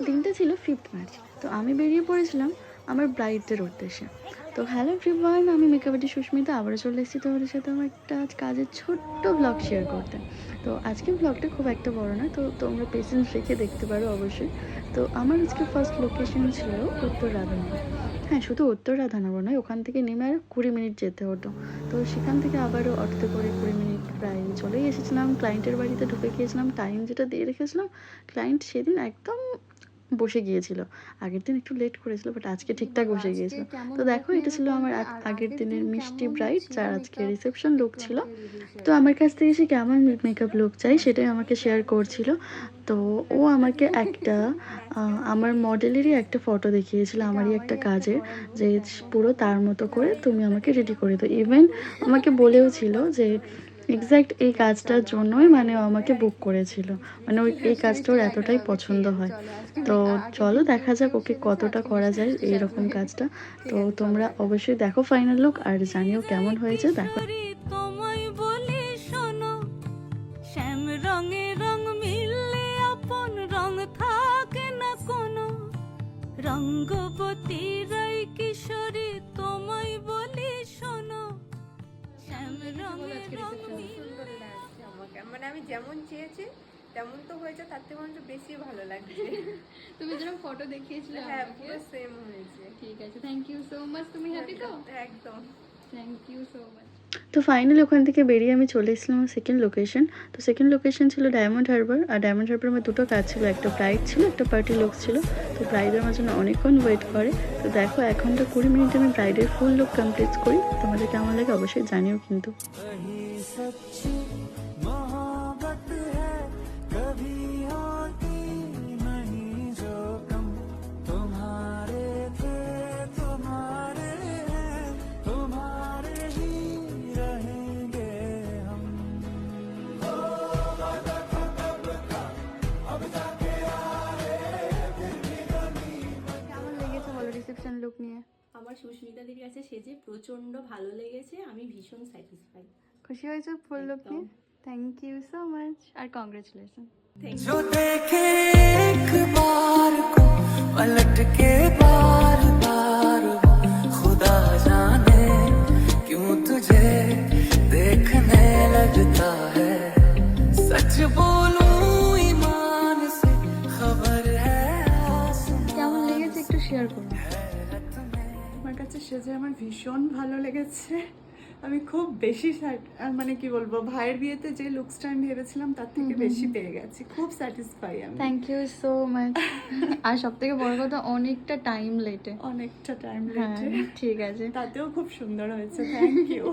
দিনটা ছিল 5th March. তো আমি বেরিয়ে পড়েছিলাম আমার ব্রাইডদের উদ্দেশ্যে। তো হ্যালো এভরিওয়ান, আমি মেকআপ আর্টিস্ট সুস্মিতা আবারও চলে এসেছি তোমাদের সাথে আমার একটা আজ কাজের ছোট্ট ব্লগ শেয়ার করতে। তো আজকের ব্লগটা খুব একটা বড় না, তো তোমরা পেশেন্স রেখে দেখতে পারো অবশ্যই। তো আমার আজকে ফার্স্ট লোকেশন ছিল উত্তর রাধানগর। হ্যাঁ, শুধু উত্তর রাধানগর নয়, ওখান থেকে নেমে আর 20 মিনিট যেতে হতো। তো সেখান থেকে আবারও অটোতে করে 20 মিনিট প্রায় চলেই এসেছিলাম। ক্লায়েন্টের বাড়িতে ঢুকে গিয়েছিলাম, টাইম যেটা দিয়ে রেখেছিলাম। ক্লায়েন্ট সেদিন একদম বসে গিয়েছিল, আগের দিন একটু লেট করেছিল, বাট আজকে ঠিকঠাক বসে গিয়েছিল। তো দেখো, এটা ছিল আমার আগের দিনের মিষ্টি ব্রাইড, যার আজকে রিসেপশন লুক ছিল। তো আমার কাছ থেকে সে কেমন মেকআপ লুক চাই সেটাই আমাকে শেয়ার করছিল। তো ও আমাকে একটা আমার মডেলেরই একটা ফটো দেখিয়েছিল, আমারই একটা কাজের, যে পুরো তার মতো করে তুমি আমাকে রেডি করে দাও। ইভেন আমাকে বলেও ছিল যে এক্স্যাক্ট এই কাজটার জন্যই মানে ও আমাকে বুক করেছিল, মানে ওই এই কাজটা ওর এতটাই পছন্দ হয়। তো চলো দেখা যাক ওকে কতটা করা যায় এইরকম কাজটা। তো তোমরা অবশ্যই দেখো ফাইনাল লুক, আর জানিও কেমন হয়েছে। দেখো রঙ্গবতী রাই কিশোরী তোমায় বলি শোনো, শ্যাম রঙের রং আমাকে মানে আমি যেমন চেয়েছি তেমন তো হয়েছে, তার থেকে অনেক বেশি ভালো লাগছে। তুমি যেরকম ফটো দেখিয়েছিলে হ্যাঁ, পুরো সেম হয়েছে। ঠিক আছে, থ্যাংক ইউ সো মাচ। তুমি হ্যাপি তো? একদম, থ্যাংক ইউ সো মাচ। তো ফাইনালি ওখান থেকে বেরিয়ে আমি চলে এসেছিলাম সেকেন্ড লোকেশন। তো সেকেন্ড লোকেশন ছিল ডায়মন্ড হারবার। আর ডায়মন্ড হারবার আমার দুটো কাজ ছিল, একটা ব্রাইড ছিল, একটা পার্টি লুক ছিল। তো ব্রাইড আমার জন্য অনেকক্ষণ ওয়েট করে। তো দেখো, 1 ঘন্টা 20 মিনিটে আমি ব্রাইডের ফুল লুক কমপ্লিট করি। তোমাদের কেমন লাগে অবশ্যই জানিও কিন্তু। রিসেপশন লুক নিয়ে আমার সুস্মিতাদের কাছে সেজে প্রচন্ড ভালো লেগেছে, আমি ভীষণ স্যাটিসফাইড। খুশি হয়েছে ফুল লুক নিয়ে? থ্যাংক ইউ সো মাচ আর কংগ্রেচুলেশন। जो देखे एक बार को पलट के बार बार खुदा जाने क्यों तुझे देखने लगता है, सच बोलूं ईमान से खबर है কেমন লেগেছে একটু শেয়ার করুন। আমার কাছে সেজে আমার ভীষণ ভালো লেগেছে। আমি খুব বেশি মানে কি বলবো, ভাইয়ের বিয়েতে যে লুকসটা আমি ভেবেছিলাম তার থেকে বেশি পেয়ে গেছি। খুব স্যাটিসফাই আমি। Thank you so much. আর সব থেকে বড় কথা, অনেকটা টাইম লেটে। অনেকটা টাইম হ্যাঁ, লেটে, ঠিক আছে, তাতেও খুব সুন্দর হয়েছে। Thank you.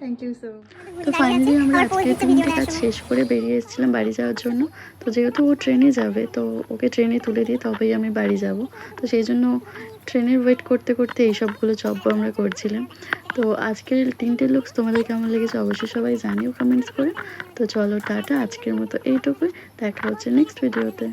Thank you so much. তো ফাইনালি আমরা আজকে 3টে কাজ শেষ করে বেরিয়ে এসেছিলাম বাড়ি যাওয়ার জন্য। তো যেহেতু ও ট্রেনে যাবে, তো ওকে ট্রেনে তুলে দিয়ে তবেই আমি বাড়ি যাব। তো সেই জন্য ট্রেনের ওয়েট করতে করতে এইসবগুলো জব আমরা করছিলাম। তো আজকের 3টে লুকস তোমাদের কেমন লেগেছে অবশ্যই সবাই জানিও কমেন্টস করে। তো চলো টাটা, আজকের মতো এইটুকুই, দেখা হচ্ছে নেক্সট ভিডিওতে।